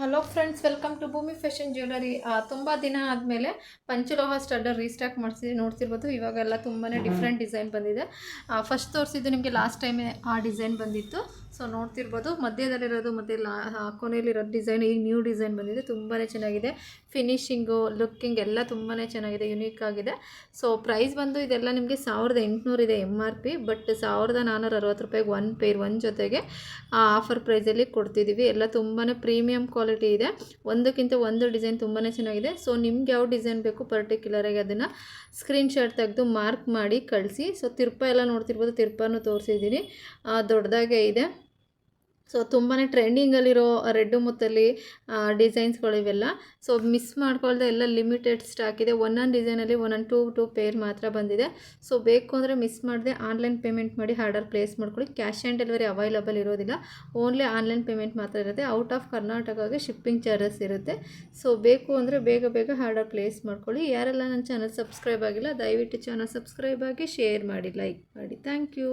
Hello friends, welcome to ಭೂಮಿ fashion jewellery. ತುಂಬ ದಿನ ಆದಮೇಲೆ ಪಂಚಲೋಹ ಸ್ಟಡ್ಡರ್ ರೀಸ್ಟಾಕ್ ಮಾಡಿಸಿ ನೋಡ್ತಿರ್ಬೋದು. ಇವಾಗೆಲ್ಲ ತುಂಬಾ ಡಿಫ್ರೆಂಟ್ ಡಿಸೈನ್ ಬಂದಿದೆ. ಫಸ್ಟ್ ತೋರಿಸಿದ್ದು ನಿಮಗೆ ಲಾಸ್ಟ್ ಟೈಮೇ ಆ ಡಿಸೈನ್ ಬಂದಿತ್ತು. ಸೊ ನೋಡ್ತಿರ್ಬೋದು, ಮಧ್ಯದಲ್ಲಿರೋದು ಮತ್ತು ಕೊನೆಯಲ್ಲಿರೋ ಡಿಸೈನ್ ಈಗ ನ್ಯೂ ಡಿಸೈನ್ ಬಂದಿದೆ. ತುಂಬಾ ಚೆನ್ನಾಗಿದೆ. ಫಿನಿಶಿಂಗು, ಲುಕ್ಕಿಂಗ್ ಎಲ್ಲ ತುಂಬಾ ಚೆನ್ನಾಗಿದೆ, ಯುನೀಕ್ ಆಗಿದೆ. ಸೊ ಪ್ರೈಸ್ ಬಂದು ಇದೆಲ್ಲ ನಿಮಗೆ 1800 ಇದೆ MRP. ಬಟ್ 1460 ರೂಪಾಯಿಗೆ ಒನ್ ಪೇರ್, ಒಂದು ಜೊತೆಗೆ ಆಫರ್ ಪ್ರೈಸಲ್ಲಿ ಕೊಡ್ತಿದ್ದೀವಿ. ಎಲ್ಲ ತುಂಬಾ ಪ್ರೀಮಿಯಂ ಕ್ವಾಲಿಟಿ ಇದೆ. ಒಂದಕ್ಕಿಂತ ಒಂದು ಡಿಸೈನ್ ತುಂಬಾ ಚೆನ್ನಾಗಿದೆ. ಸೊ ನಿಮ್ಗೆ ಯಾವ ಡಿಸೈನ್ ಬೇಕು ಪರ್ಟಿಕ್ಯುಲರಾಗಿ ಅದನ್ನು ಸ್ಕ್ರೀನ್ಶಾಟ್ ತೆಗೆದು ಮಾರ್ಕ್ ಮಾಡಿ ಕಳಿಸಿ. ಸೊ ತಿರ್ಪ ಎಲ್ಲ ನೋಡ್ತಿರ್ಬೋದು, ತಿರ್ಪನೂ ತೋರಿಸಿದ್ದೀನಿ, ದೊಡ್ಡದಾಗೇ ಇದೆ. ಸೊ ತುಂಬಾ ಟ್ರೆಂಡಿಂಗಲ್ಲಿರೋ ರೆಡ್ಡು ಮುತ್ತಲ್ಲಿ ಡಿಸೈನ್ಸ್ಗಳು ಇವೆಲ್ಲ. ಸೊ ಮಿಸ್ ಮಾಡ್ಕೊಳ್ದೆ ಎಲ್ಲ ಲಿಮಿಟೆಡ್ ಸ್ಟಾಕ್ ಇದೆ. ಒಂದೊಂದು ಡಿಸೈನಲ್ಲಿ ಒಂದೊಂದು ಟೂ ಪೇರ್ ಮಾತ್ರ ಬಂದಿದೆ. ಸೊ ಬೇಕು ಅಂದರೆ ಮಿಸ್ ಮಾಡದೆ ಆನ್ಲೈನ್ ಪೇಮೆಂಟ್ ಮಾಡಿ ಆರ್ಡರ್ ಪ್ಲೇಸ್ ಮಾಡ್ಕೊಳ್ಳಿ. ಕ್ಯಾಶ್ ಆನ್ ಡೆಲಿವರಿ ಅವೈಲಬಲ್ ಇರೋದಿಲ್ಲ, ಓನ್ಲಿ ಆನ್ಲೈನ್ ಪೇಮೆಂಟ್ ಮಾತ್ರ ಇರುತ್ತೆ. ಔಟ್ ಆಫ್ ಕರ್ನಾಟಕಗೆ ಶಿಪ್ಪಿಂಗ್ ಚಾರ್ಜಸ್ ಇರುತ್ತೆ. ಸೊ ಬೇಕು ಅಂದರೆ ಬೇಗ ಆರ್ಡರ್ ಪ್ಲೇಸ್ ಮಾಡ್ಕೊಳ್ಳಿ. ಯಾರೆಲ್ಲ ನನ್ನ ಚಾನಲ್ ಸಬ್ಸ್ಕ್ರೈಬ್ ಆಗಿಲ್ಲ, ದಯವಿಟ್ಟು ಚಾನಲ್ ಸಬ್ಸ್ಕ್ರೈಬ್ ಆಗಿ, ಶೇರ್ ಮಾಡಿ, ಲೈಕ್ ಮಾಡಿ. Thank you.